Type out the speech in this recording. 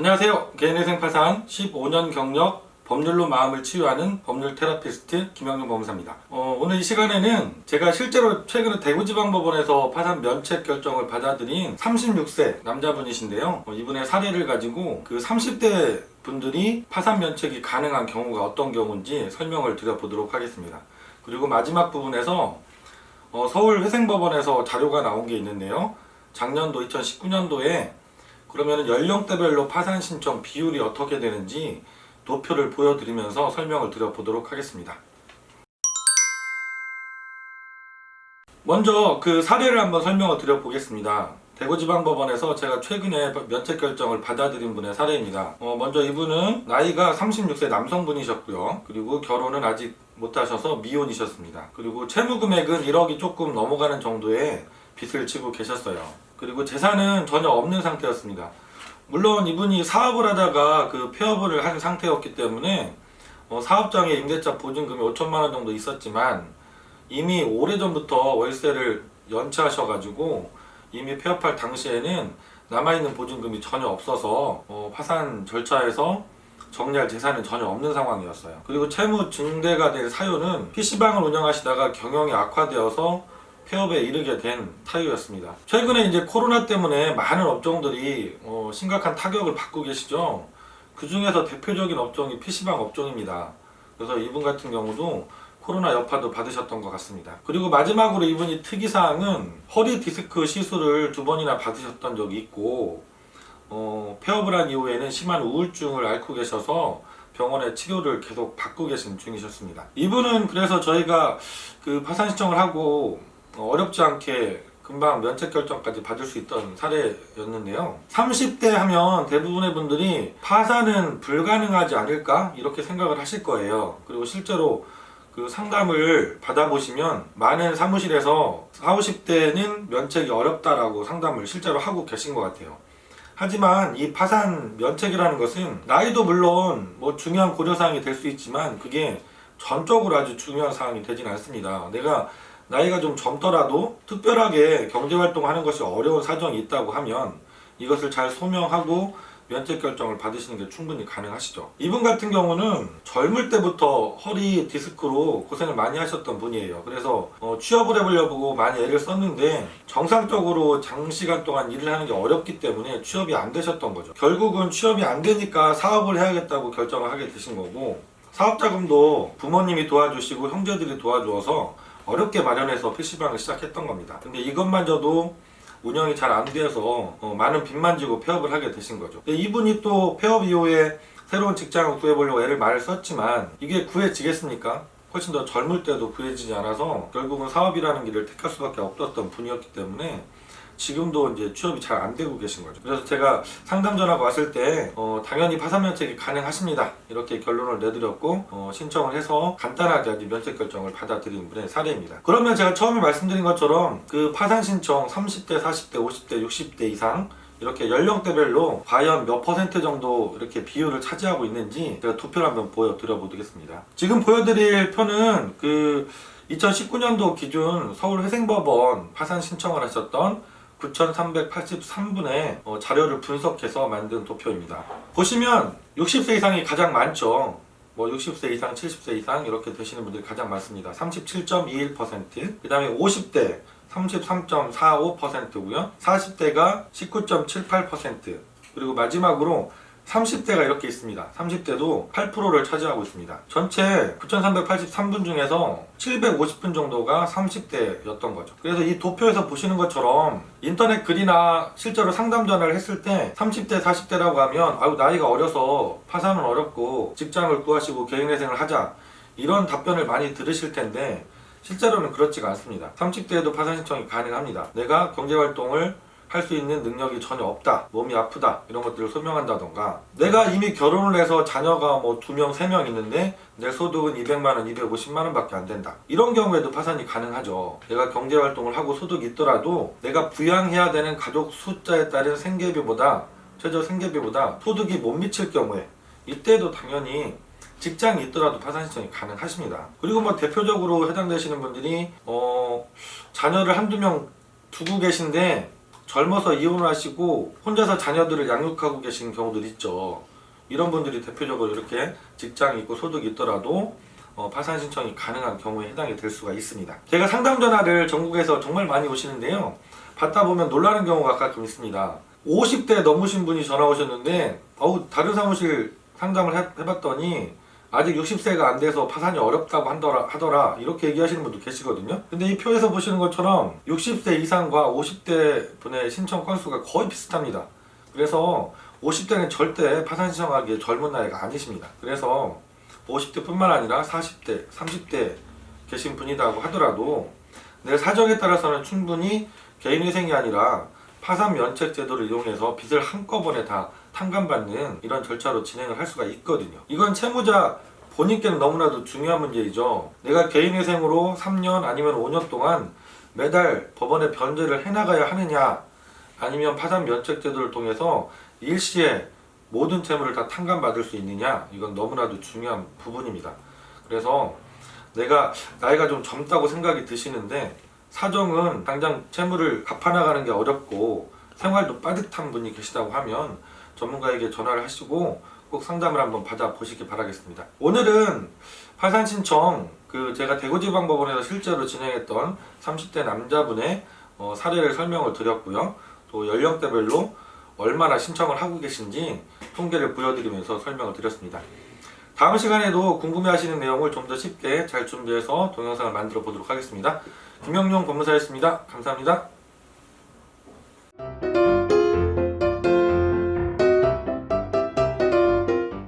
안녕하세요. 개인회생 파산 15년 경력 법률로 마음을 치유하는 법률 테라피스트 김영준 법무사입니다. 오늘 이 시간에는 제가 실제로 최근에 대구지방법원에서 파산 면책 결정을 받아들인 36세 남자분이신데요. 이분의 사례를 가지고 그 30대 분들이 파산 면책이 가능한 경우가 어떤 경우인지 설명을 드려보도록 하겠습니다. 그리고 마지막 부분에서 서울회생법원에서 자료가 나온 게 있는데요. 작년도 2019년도에 그러면 연령대별로 파산 신청 비율이 어떻게 되는지 도표를 보여드리면서 설명을 드려보도록 하겠습니다. 먼저 그 사례를 한번 설명을 드려보겠습니다. 대구지방법원에서 제가 최근에 면책 결정을 받아들인 분의 사례입니다. 먼저 이분은 나이가 36세 남성분이셨고요. 그리고 결혼은 아직 못하셔서 미혼이셨습니다. 그리고 채무금액은 1억이 조금 넘어가는 정도의 빚을 지고 계셨어요. 그리고 재산은 전혀 없는 상태였습니다. 물론 이분이 사업을 하다가 그 폐업을 한 상태였기 때문에 사업장에 임대차 보증금이 5천만 원 정도 있었지만 이미 오래전부터 월세를 연체하셔가지고 이미 폐업할 당시에는 남아있는 보증금이 전혀 없어서 파산 절차에서 정리할 재산은 전혀 없는 상황이었어요. 그리고 채무 증대가 된 사유는 PC방을 운영하시다가 경영이 악화되어서 폐업에 이르게 된 사유였습니다. 최근에 이제 코로나 때문에 많은 업종들이 심각한 타격을 받고 계시죠. 그 중에서 대표적인 업종이 PC방 업종입니다. 그래서 이분 같은 경우도 코로나 여파도 받으셨던 것 같습니다. 그리고 마지막으로 이분이 특이사항은 허리 디스크 시술을 2번이나 받으셨던 적이 있고 폐업을 한 이후에는 심한 우울증을 앓고 계셔서 병원에 치료를 계속 받고 계신 중이셨습니다. 이분은 그래서 저희가 그 파산 신청을 하고 어렵지 않게 금방 면책 결정까지 받을 수 있던 사례였는데요. 30대 하면 대부분의 분들이 파산은 불가능하지 않을까 이렇게 생각을 하실 거예요. 그리고 실제로 그 상담을 받아보시면 많은 사무실에서 40, 50대는 면책이 어렵다라고 상담을 실제로 하고 계신 것 같아요. 하지만 이 파산 면책이라는 것은 나이도 물론 중요한 고려사항이 될 수 있지만 그게 전적으로 아주 중요한 사항이 되진 않습니다. 내가 나이가 좀 젊더라도 특별하게 경제활동을 하는 것이 어려운 사정이 있다고 하면 이것을 잘 소명하고 면책 결정을 받으시는 게 충분히 가능하시죠. 이분 같은 경우는 젊을 때부터 허리 디스크로 고생을 많이 하셨던 분이에요. 그래서 취업을 해보려고 많이 애를 썼는데 정상적으로 장시간 동안 일을 하는 게 어렵기 때문에 취업이 안 되셨던 거죠. 결국은 취업이 안 되니까 사업을 해야겠다고 결정을 하게 되신 거고 사업자금도 부모님이 도와주시고 형제들이 도와주어서 어렵게 마련해서 PC방을 시작했던 겁니다. 근데 이것마저도 운영이 잘 안 돼서 많은 빚만 지고 폐업을 하게 되신 거죠. 근데 이분이 또 폐업 이후에 새로운 직장을 구해보려고 애를 많이 썼지만 이게 구해지겠습니까? 훨씬 더 젊을 때도 구해지지 않아서 결국은 사업이라는 길을 택할 수밖에 없었던 분이었기 때문에 지금도 이제 취업이 잘 안 되고 계신 거죠. 그래서 제가 상담 전화가 왔을 때 당연히 파산 면책이 가능하십니다. 이렇게 결론을 내드렸고 신청을 해서 간단하게 아주 면책 결정을 받아들인 분의 사례입니다. 그러면 제가 처음에 말씀드린 것처럼 그 파산 신청 30대, 40대, 50대, 60대 이상 이렇게 연령대별로 과연 몇 퍼센트 정도 이렇게 비율을 차지하고 있는지 제가 도표를 한번 보여드려 보겠습니다. 지금 보여드릴 표는 그 2019년도 기준 서울회생법원 파산 신청을 하셨던 9,383분의 자료를 분석해서 만든 도표입니다. 보시면 60세 이상이 가장 많죠. 60세 이상, 70세 이상 이렇게 되시는 분들이 가장 많습니다. 37.21%, 그 다음에 50대 33.45%고요. 40대가 19.78%, 그리고 마지막으로 30대가 이렇게 있습니다. 30대도 8%를 차지하고 있습니다. 전체 9,383분 중에서 750분 정도가 30대였던 거죠. 그래서 이 도표에서 보시는 것처럼 인터넷 글이나 실제로 상담 전화를 했을 때 30대, 40대라고 하면 아유 나이가 어려서 파산은 어렵고 직장을 구하시고 개인회생을 하자 이런 답변을 많이 들으실 텐데 실제로는 그렇지가 않습니다. 30대에도 파산 신청이 가능합니다. 내가 경제활동을 할 수 있는 능력이 전혀 없다, 몸이 아프다 이런 것들을 소명한다던가 내가 이미 결혼을 해서 자녀가 2명, 3명 있는데 내 소득은 200만원, 250만원 밖에 안 된다. 이런 경우에도 파산이 가능하죠. 내가 경제활동을 하고 소득이 있더라도 내가 부양해야 되는 가족 숫자에 따른 생계비보다 최저 생계비보다 소득이 못 미칠 경우에 이때도 당연히 직장이 있더라도 파산 신청이 가능하십니다. 그리고 대표적으로 해당되시는 분들이 자녀를 한두 명 두고 계신데 젊어서 이혼을 하시고 혼자서 자녀들을 양육하고 계신 경우들 있죠. 이런 분들이 대표적으로 이렇게 직장이 있고 소득이 있더라도 파산 신청이 가능한 경우에 해당이 될 수가 있습니다. 제가 상담 전화를 전국에서 정말 많이 오시는데요. 받다 보면 놀라는 경우가 가끔 있습니다. 50대 넘으신 분이 전화 오셨는데 다른 사무실 상담을 해봤더니 아직 60세가 안 돼서 파산이 어렵다고 하더라 이렇게 얘기하시는 분도 계시거든요. 근데 이 표에서 보시는 것처럼 60세 이상과 50대 분의 신청 건수가 거의 비슷합니다. 그래서 50대는 절대 파산 신청하기에 젊은 나이가 아니십니다. 그래서 50대 뿐만 아니라 40대, 30대 계신 분이라고 하더라도 내 사정에 따라서는 충분히 개인회생이 아니라 파산 면책 제도를 이용해서 빚을 한꺼번에 다 탕감받는 이런 절차로 진행을 할 수가 있거든요. 이건 채무자 본인께는 너무나도 중요한 문제이죠. 내가 개인회생으로 3년 아니면 5년 동안 매달 법원에 변제를 해나가야 하느냐, 아니면 파산 면책 제도를 통해서 일시에 모든 채무를 다 탕감받을 수 있느냐, 이건 너무나도 중요한 부분입니다. 그래서 내가 나이가 좀 젊다고 생각이 드시는데 사정은 당장 채무를 갚아나가는 게 어렵고 생활도 빠듯한 분이 계시다고 하면 전문가에게 전화를 하시고 꼭 상담을 한번 받아보시기 바라겠습니다. 오늘은 파산 신청 제가 대구지방법원에서 실제로 진행했던 30대 남자분의 사례를 설명을 드렸고요. 또 연령대별로 얼마나 신청을 하고 계신지 통계를 보여드리면서 설명을 드렸습니다. 다음 시간에도 궁금해하시는 내용을 좀 더 쉽게 잘 준비해서 동영상을 만들어 보도록 하겠습니다. 김영용 법무사였습니다. 감사합니다.